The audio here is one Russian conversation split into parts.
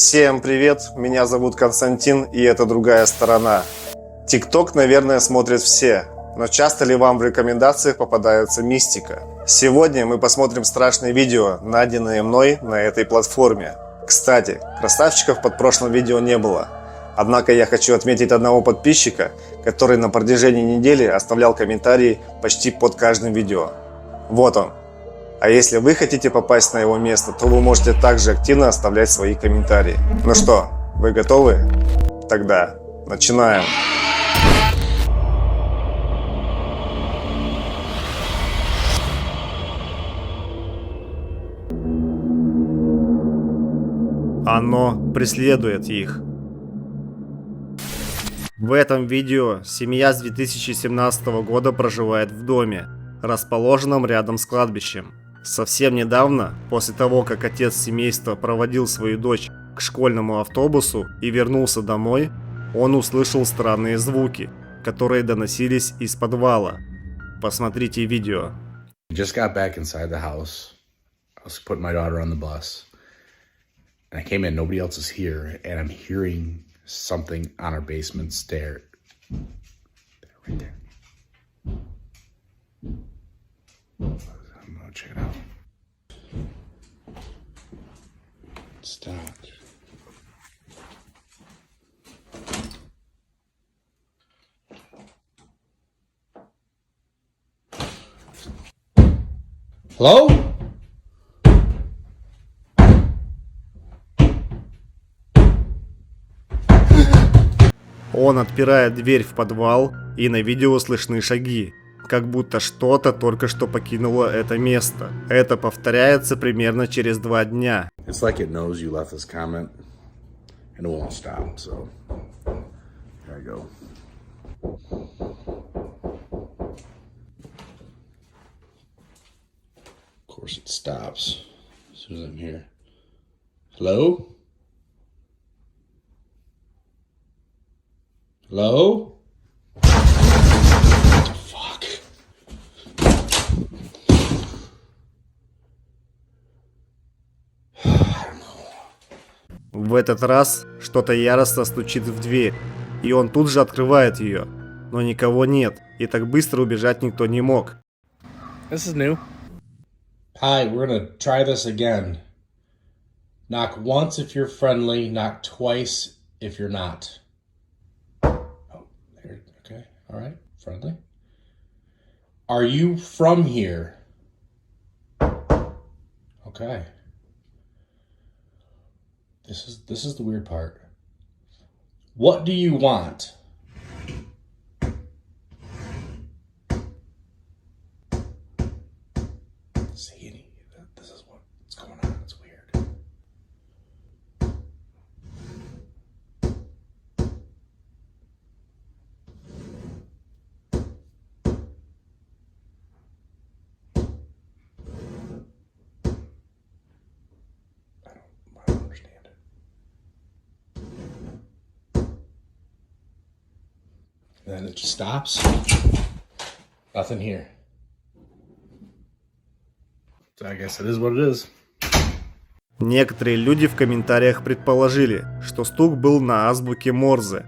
Всем привет, меня зовут Константин, и это другая сторона. ТикТок, наверное, смотрят все, но часто ли вам в рекомендациях попадается мистика? Сегодня мы посмотрим страшные видео, найденные мной на этой платформе. Кстати, красавчиков под прошлым видео не было. Однако я хочу отметить одного подписчика, который на протяжении недели оставлял комментарии почти под каждым видео. Вот он. А если вы хотите попасть на его место, то вы можете также активно оставлять свои комментарии. Ну что, вы готовы? Тогда начинаем. Оно преследует их. В этом видео семья с 2017 года проживает в доме, расположенном рядом с кладбищем. Совсем недавно, после того, как отец семейства проводил свою дочь к школьному автобусу и вернулся домой, он услышал странные звуки, которые доносились из подвала. Посмотрите видео. Just got back inside the house. I was putting my daughter on the bus. And I came in, nobody else is here, and I'm hearing something on our basement stair. Right there. I'm gonna check it out. Stop. Hello? Он отпирает дверь в подвал, и на видео слышны шаги, как будто что-то только что покинуло это место. Это повторяется примерно через 2 дня. It's like it knows you left this comment and it won't stop, so there I go. Of course it stops as soon as I'm here. Hello? Hello? What the fuck? В этот раз что-то яростно стучит в дверь, и он тут же открывает ее. Но никого нет, и так быстро убежать никто не мог. This is new. Hi, we're gonna try this again. Knock once if you're friendly, knock twice if you're not. Oh, there, okay, all right, friendly. Are you from here? Okay. This is the weird part. What do you want? See, this is what's going on. It's weird. I don't understand it. And then it just stops. Nothing here. So I guess it is what it is. Некоторые люди в комментариях предположили, что стук был на азбуке Морзе,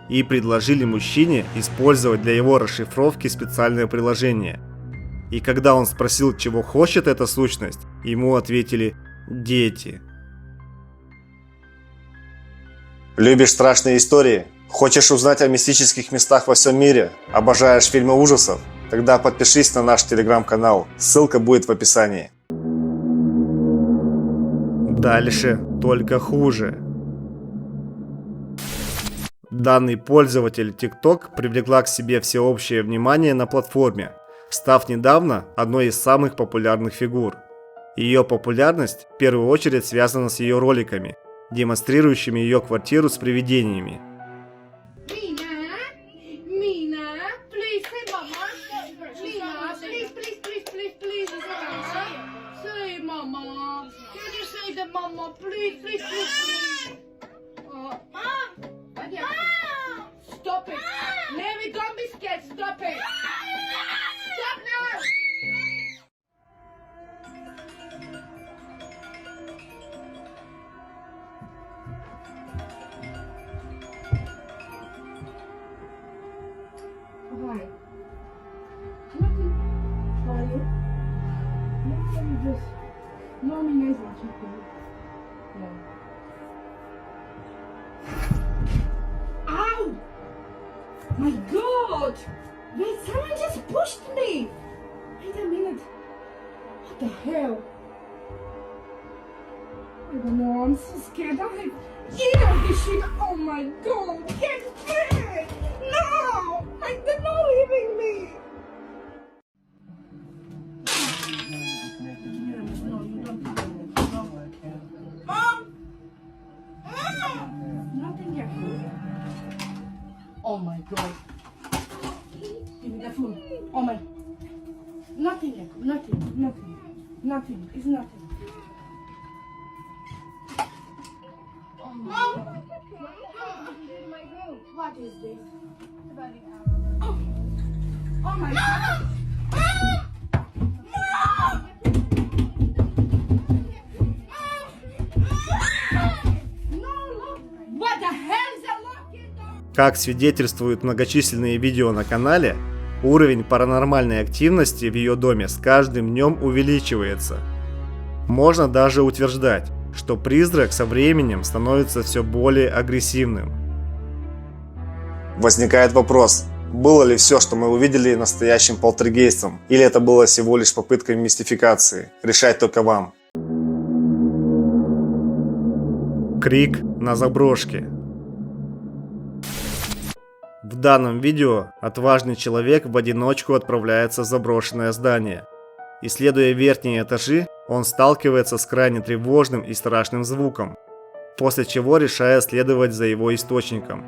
и предложили мужчине использовать для его расшифровки специальное приложение. И когда он спросил, чего хочет эта сущность, ему ответили «дети». Любишь страшные истории? Хочешь узнать о мистических местах во всем мире? Обожаешь фильмы ужасов? Тогда подпишись на наш телеграм-канал, ссылка будет в описании. Дальше только хуже. Данный пользователь TikTok привлекла к себе всеобщее внимание на платформе, став недавно одной из самых популярных фигур. Ее популярность в первую очередь связана с ее роликами, демонстрирующими ее квартиру с привидениями. Mama, please, please, please, please. Mom! Stop it! Mary, don't be scared. Stop it! Stop now! No, меня значит. Ow! My God! Wait, someone just pushed me! Wait a minute. What the hell? I don't know, I'm so scared. I have eat of this shit. Oh my God! Get back! No! They're not leaving me! No, you don't do that. No. Mom! Nothing yet. Oh my God. Give me the phone. Oh my. Nothing yet. Nothing. It's nothing. Oh my God. What is this? Oh. Oh my God. What the hell is that locking door? Как свидетельствуют многочисленные видео на канале, уровень паранормальной активности в ее доме с каждым днем увеличивается. Можно даже утверждать, что призрак со временем становится все более агрессивным. Возникает вопрос, было ли все, что мы увидели, настоящим полтергейстом, или это было всего лишь попыткой мистификации? Решать только вам. Крик на заброшке. В данном видео отважный человек в одиночку отправляется в заброшенное здание. Исследуя верхние этажи, он сталкивается с крайне тревожным и страшным звуком, после чего решает следовать за его источником.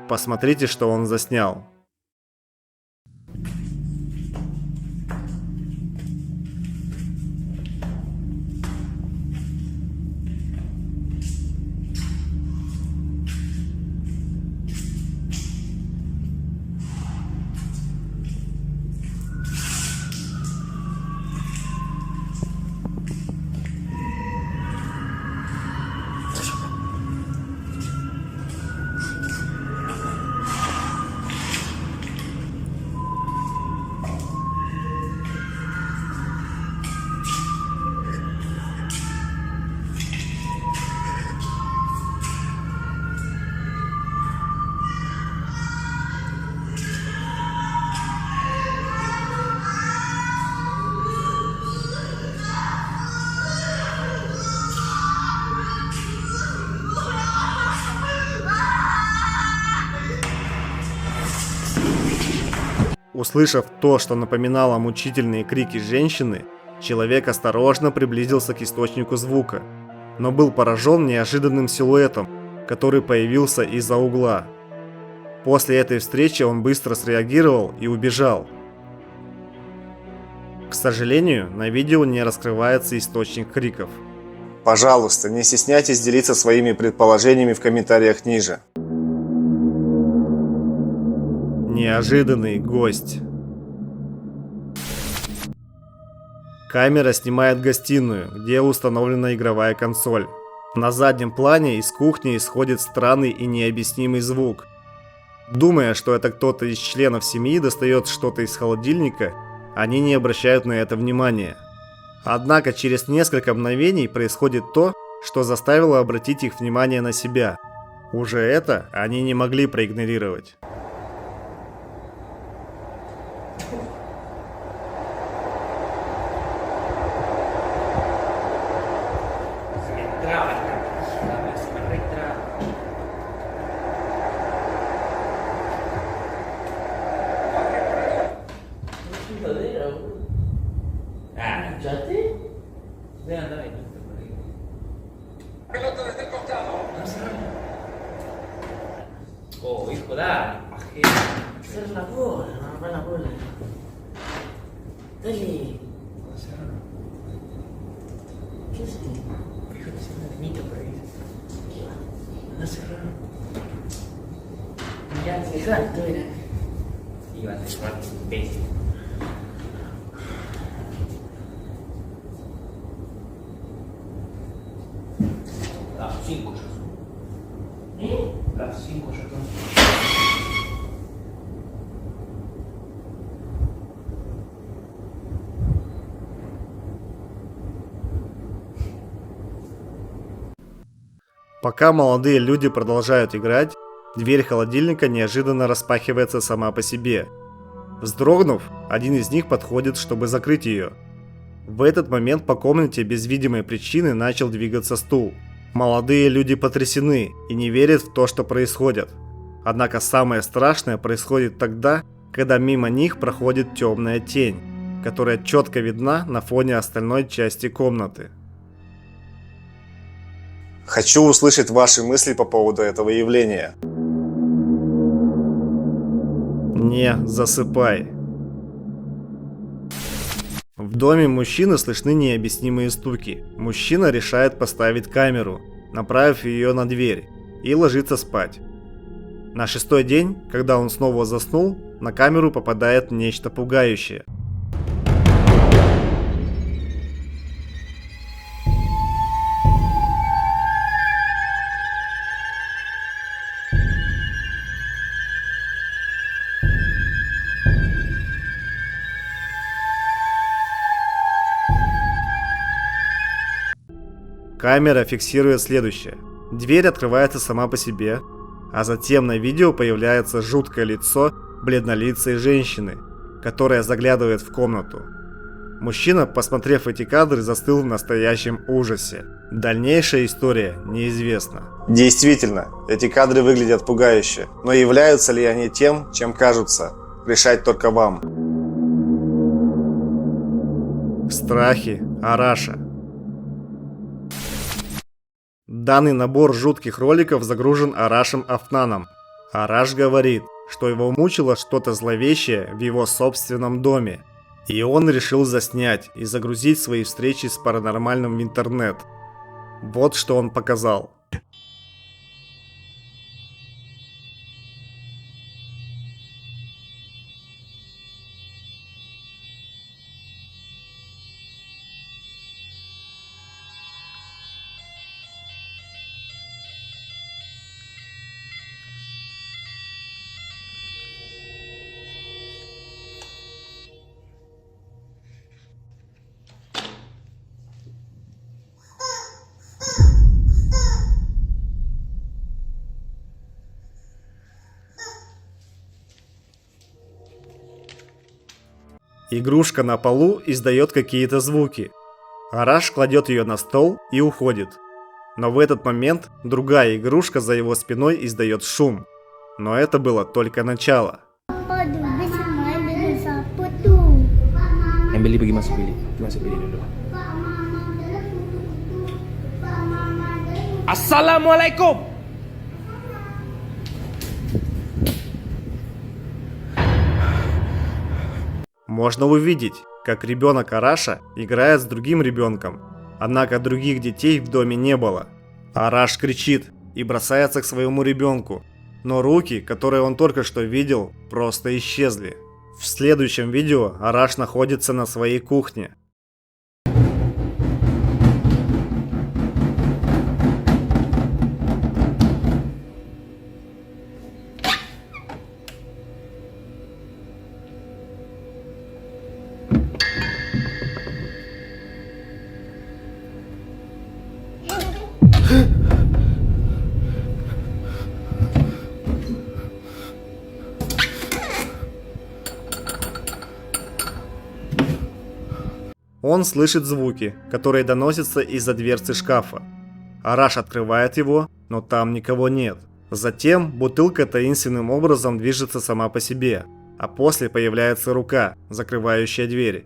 Посмотрите, что он заснял. Услышав то, что напоминало мучительные крики женщины, человек осторожно приблизился к источнику звука, но был поражен неожиданным силуэтом, который появился из-за угла. После этой встречи он быстро среагировал и убежал. К сожалению, на видео не раскрывается источник криков. Пожалуйста, не стесняйтесь делиться своими предположениями в комментариях ниже. Неожиданный гость. Камера снимает гостиную, где установлена игровая консоль. На заднем плане из кухни исходит странный и необъяснимый звук. Думая, что это кто-то из членов семьи достает что-то из холодильника, они не обращают на это внимания. Однако через несколько мгновений происходит то, что заставило обратить их внимание на себя. Уже это они не могли проигнорировать. Oh, hijo, dale, pajero. Hacer la bola, no la bola. Dale. ¿Qué es esto? Fíjate, es una niñita por ahí. ¿Qué va? Anda a cerrar. Ya, cerrar, tú era. Iba a cerrar, imbécil. Las 5 ya son. ¿Eh? Las 5 ya son. Пока молодые люди продолжают играть, дверь холодильника неожиданно распахивается сама по себе. Вздрогнув, один из них подходит, чтобы закрыть ее. В этот момент по комнате без видимой причины начал двигаться стул. Молодые люди потрясены и не верят в то, что происходит. Однако самое страшное происходит тогда, когда мимо них проходит темная тень, которая четко видна на фоне остальной части комнаты. Хочу услышать ваши мысли по поводу этого явления. Не засыпай. В доме мужчины слышны необъяснимые стуки. Мужчина решает поставить камеру, направив ее на дверь, и ложится спать. На 6-й день, когда он снова заснул, на камеру попадает нечто пугающее. Камера фиксирует следующее. Дверь открывается сама по себе, а затем на видео появляется жуткое лицо бледнолицей женщины, которая заглядывает в комнату. Мужчина, посмотрев эти кадры, застыл в настоящем ужасе. Дальнейшая история неизвестна. Действительно, эти кадры выглядят пугающе, но являются ли они тем, чем кажутся, решать только вам. Страхи Араша. Данный набор жутких роликов загружен Арашем Афнаном. Араш говорит, что его мучило что-то зловещее в его собственном доме. И он решил заснять и загрузить свои встречи с паранормальным в интернет. Вот что он показал. Игрушка на полу издает какие-то звуки. Араш кладет ее на стол и уходит. Но в этот момент другая игрушка за его спиной издает шум. Но это было только начало. Yang beli pergi masuk bilik. Masuk bilik dulu. Assalamualaikum. Можно увидеть, как ребенок Араша играет с другим ребенком, однако других детей в доме не было. Араш кричит и бросается к своему ребенку, но руки, которые он только что видел, просто исчезли. В следующем видео Араш находится на своей кухне. Он слышит звуки, которые доносятся из-за дверцы шкафа. Араш открывает его, но там никого нет. Затем бутылка таинственным образом движется сама по себе, а после появляется рука, закрывающая дверь.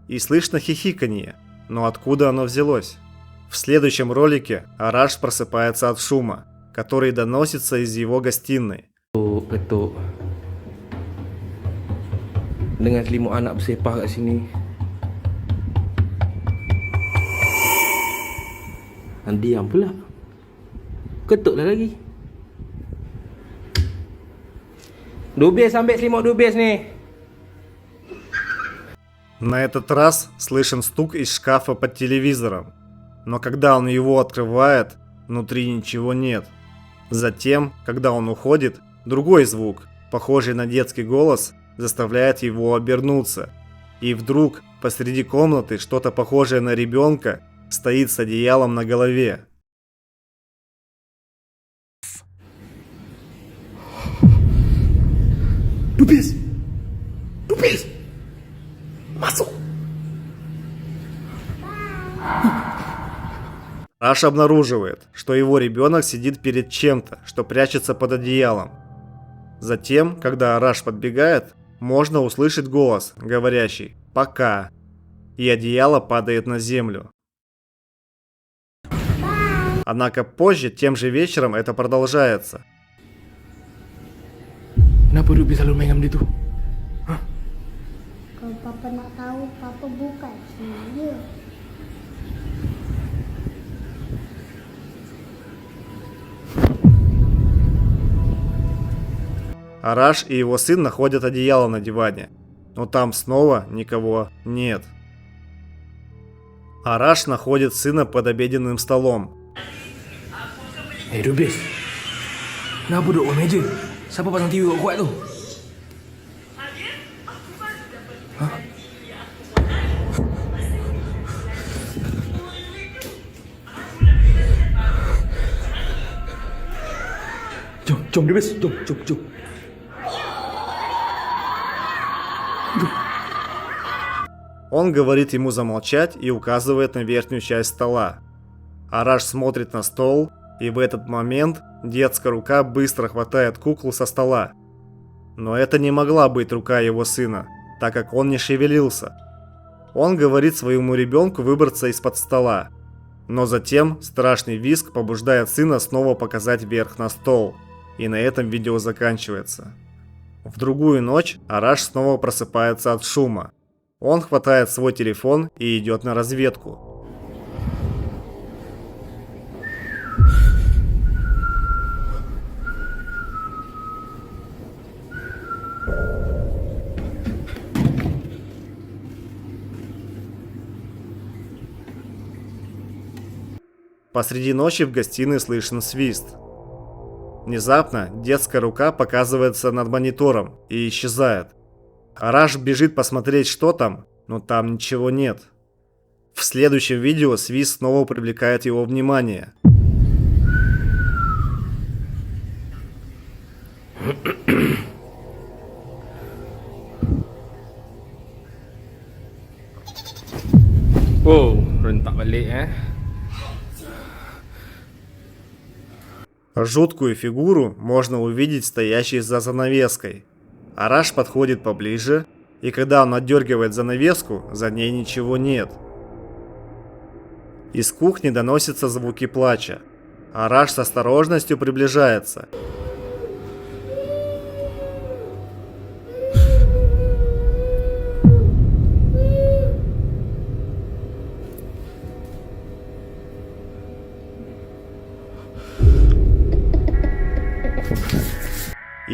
И слышно хихиканье, но откуда оно взялось? В следующем ролике Араш просыпается от шума, который доносится из его гостиной. Ketuk. Dengan selimut anak bersepah kat sini. Diam pula. Ketuklah lagi. Dubis, ambil selimut dubis ni. На этот раз слышен стук из шкафа под телевизором, но когда он его открывает, внутри ничего нет. Затем, когда он уходит, другой звук, похожий на детский голос, заставляет его обернуться. И вдруг посреди комнаты что-то похожее на ребенка стоит с одеялом на голове. Араш обнаруживает, что его ребенок сидит перед чем-то, что прячется под одеялом. Затем, когда Араш подбегает, можно услышать голос, говорящий «пока», и одеяло падает на землю. Однако позже, тем же вечером, это продолжается. Kenapa Ruby selalu main dengan dia tu? Kalau papa nak tahu, papa buka dia. Араш и его сын находят одеяло на диване, но там снова никого нет. Араш находит сына под обеденным столом. Eh Ruby, kenapa duduk bawah meja? Siapa pasang TV kuat tu? Jom Ruby, jom. Он говорит ему замолчать и указывает на верхнюю часть стола. Араш смотрит на стол, и в этот момент детская рука быстро хватает куклу со стола. Но это не могла быть рука его сына, так как он не шевелился. Он говорит своему ребенку выбраться из-под стола. Но затем страшный визг побуждает сына снова показать вверх на стол. И на этом видео заканчивается. В другую ночь Араш снова просыпается от шума. Он хватает свой телефон и идет на разведку. Посреди ночи в гостиной слышен свист. Внезапно детская рука показывается над монитором и исчезает. Араш бежит посмотреть, что там, но там ничего нет. В следующем видео свист снова привлекает его внимание. Oh, rentak balik Жуткую фигуру можно увидеть стоящей за занавеской. Араш подходит поближе, и когда он отдергивает занавеску, за ней ничего нет. Из кухни доносятся звуки плача. Араш с осторожностью приближается.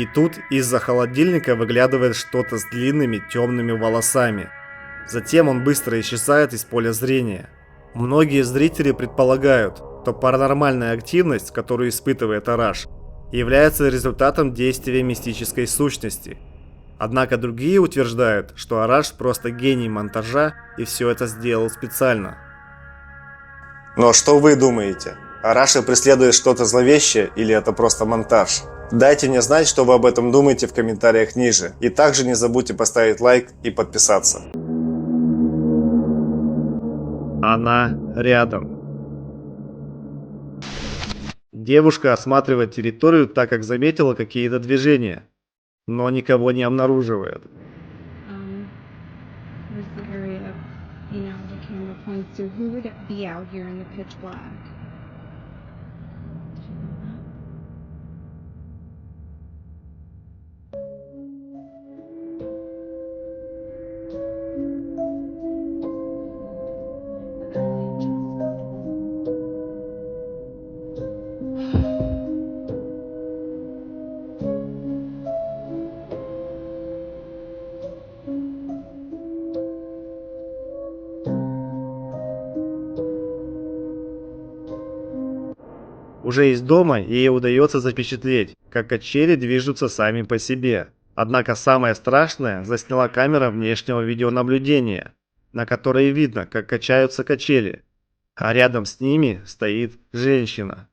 И тут из-за холодильника выглядывает что-то с длинными темными волосами. Затем он быстро исчезает из поля зрения. Многие зрители предполагают, что паранормальная активность, которую испытывает Араш, является результатом действия мистической сущности. Однако другие утверждают, что Араш просто гений монтажа и все это сделал специально. Но что вы думаете? Араша преследует что-то зловещее или это просто монтаж? Дайте мне знать, что вы об этом думаете в комментариях ниже. И также не забудьте поставить лайк и подписаться. Она рядом. Девушка осматривает территорию, так как заметила какие-то движения, но никого не обнаруживает. Where's the area, the camera points to? Who would it be out here in the pitch black? Уже из дома ей удается запечатлеть, как качели движутся сами по себе. Однако самое страшное засняла камера внешнего видеонаблюдения, на которой видно, как качаются качели, а рядом с ними стоит женщина.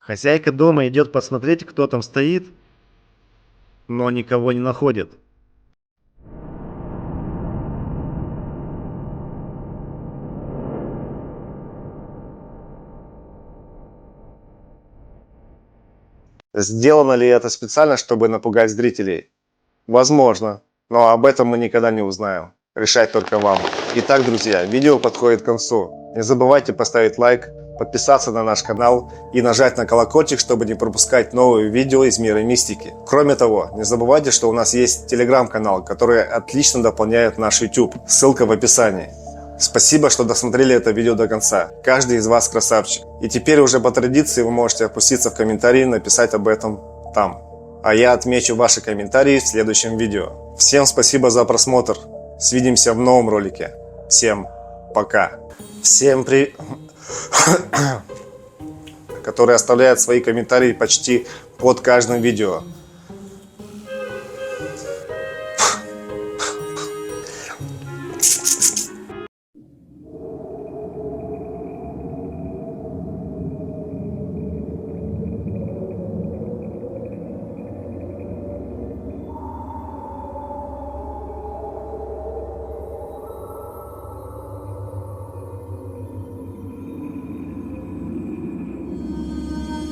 Хозяйка дома идет посмотреть, кто там стоит, но никого не находит. Сделано ли это специально, чтобы напугать зрителей? Возможно, но об этом мы никогда не узнаем. Решать только вам. Итак, друзья, видео подходит к концу. Не забывайте поставить лайк, подписаться на наш канал и нажать на колокольчик, чтобы не пропускать новые видео из мира мистики. Кроме того, не забывайте, что у нас есть телеграм-канал, который отлично дополняет наш YouTube. Ссылка в описании. Спасибо, что досмотрели это видео до конца. Каждый из вас красавчик. И теперь уже по традиции вы можете опуститься в комментарии и написать об этом там. А я отмечу ваши комментарии в следующем видео. Всем спасибо за просмотр. Свидимся в новом ролике. Всем пока. Всем привет. Который оставляет свои комментарии почти под каждым видео.